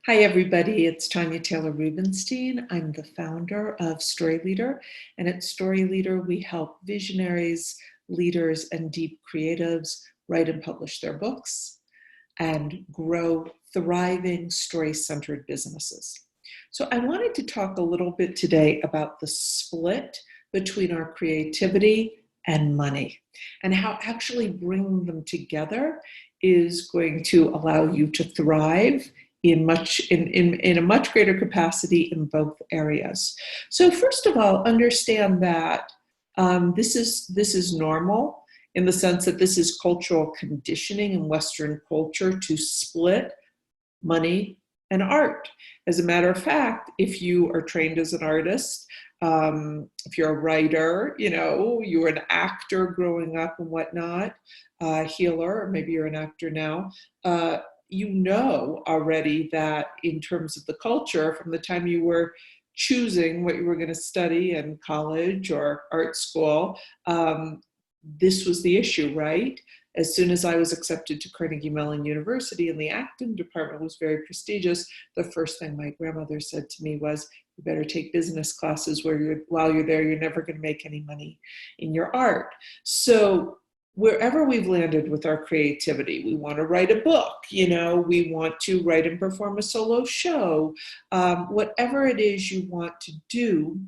Hi, everybody. It's Tanya Taylor Rubinstein. I'm the founder of Story Leader. And at Story Leader, we help visionaries, leaders, and deep creatives write and publish their books and grow thriving story-centered businesses. So I wanted to talk a little bit today about the split between our creativity and money and how actually bringing them together is going to allow you to thrive in a much greater capacity in both areas. So first of all, understand that this is normal in the sense that this is cultural conditioning in Western culture to split money and art. As a matter of fact, if you are trained as an artist, if you're a writer, you were an actor growing up and whatnot, healer, or maybe you're an actor now, you know already that in terms of the culture, from the time you were choosing what you were going to study in college or art school, this was the issue, right? As soon as I was accepted to Carnegie Mellon University and the acting department was very prestigious, the first thing my grandmother said to me was, you better take business classes while you're there, you're never going to make any money in your art. So wherever we've landed with our creativity, we want to write a book, we want to write and perform a solo show, whatever it is you want to do,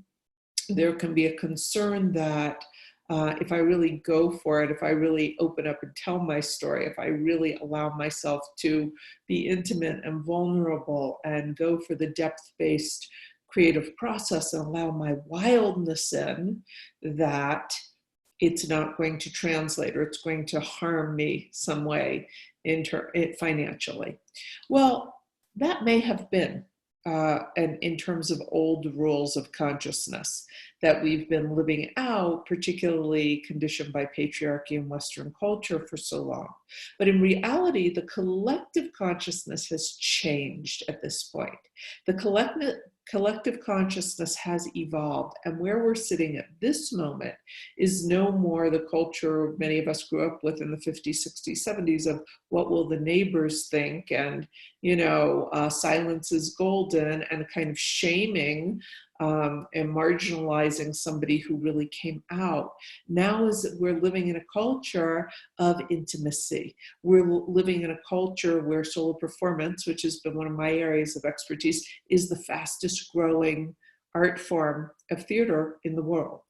there can be a concern that if I really go for it, if I really open up and tell my story, if I really allow myself to be intimate and vulnerable and go for the depth-based creative process and allow my wildness in, that it's not going to translate or it's going to harm me some way financially. Well, that may have been and in terms of old rules of consciousness that we've been living out, particularly conditioned by patriarchy and Western culture for so long. But in reality, the collective consciousness has changed at this point. The collective consciousness has evolved, and where we're sitting at this moment is no more the culture many of us grew up with in the 50s, 60s, 70s of what will the neighbors think, and silence is golden, and kind of shaming and marginalizing somebody who really came out. Now we're living in a culture of intimacy. We're living in a culture where solo performance, which has been one of my areas of expertise, is the fastest growing art form of theater in the world,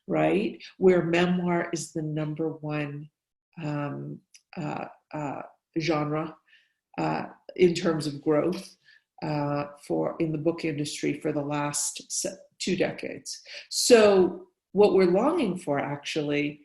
right? Where memoir is the number one genre in terms of growth in the book industry for the last 2 decades. So what we're longing for actually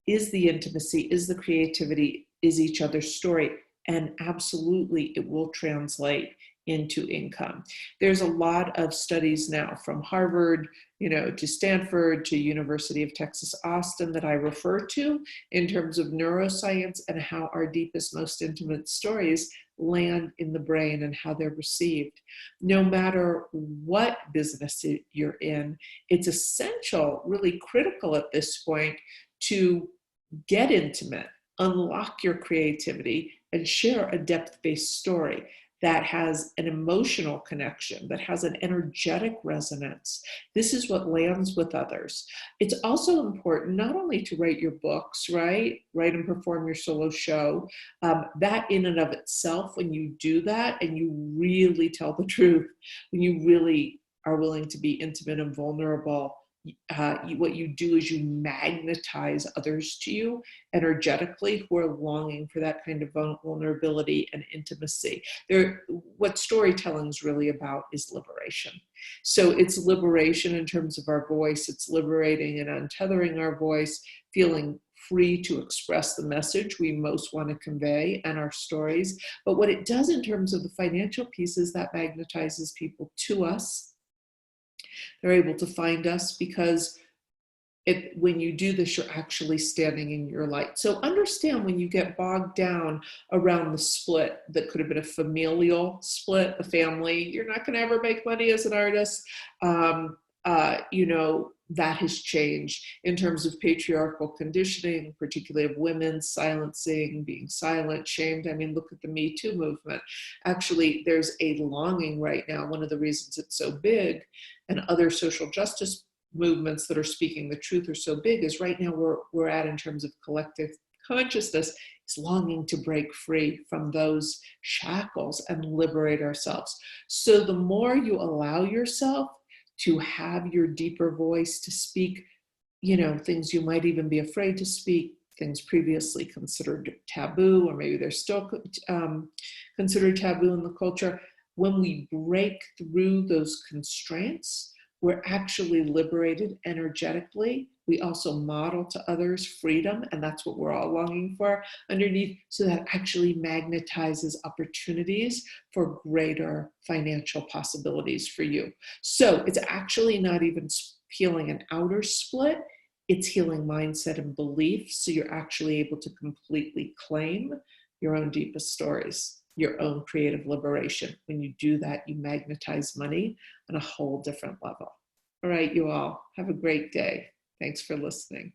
is the intimacy, is the creativity, is each other's story, and absolutely it will translate into income. There's a lot of studies now from Harvard, to Stanford, to University of Texas, Austin that I refer to in terms of neuroscience and how our deepest, most intimate stories land in the brain and how they're received. No matter what business you're in, it's essential, really critical at this point to get intimate, unlock your creativity, and share a depth-based story that has an emotional connection, that has an energetic resonance. This is what lands with others. It's also important not only to write your books, right? Write and perform your solo show. That in and of itself, when you do that and you really tell the truth, when you really are willing to be intimate and vulnerable, what you do is you magnetize others to you energetically who are longing for that kind of vulnerability and intimacy. What storytelling is really about is liberation. So it's liberation in terms of our voice. It's liberating and untethering our voice, feeling free to express the message we most want to convey and our stories. But what it does in terms of the financial piece is that magnetizes people to us. They're able to find us because when you do this, you're actually standing in your light. So understand when you get bogged down around the split that could have been a familial split, a family, you're not going to ever make money as an artist. that has changed in terms of patriarchal conditioning, particularly of women, silencing, being silent, shamed. I mean, look at the Me Too movement. Actually, there's a longing right now. One of the reasons it's so big, and other social justice movements that are speaking the truth are so big, is right now we're at, in terms of collective consciousness, is longing to break free from those shackles and liberate ourselves. So the more you allow yourself to have your deeper voice, to speak, things you might even be afraid to speak, things previously considered taboo, or maybe they're still considered taboo in the culture. When we break through those constraints, we're actually liberated energetically. We also model to others freedom, and that's what we're all longing for underneath. So that actually magnetizes opportunities for greater financial possibilities for you. So it's actually not even healing an outer split, it's healing mindset and belief. So you're actually able to completely claim your own deepest stories, your own creative liberation. When you do that, you magnetize money on a whole different level. All right, you all, have a great day. Thanks for listening.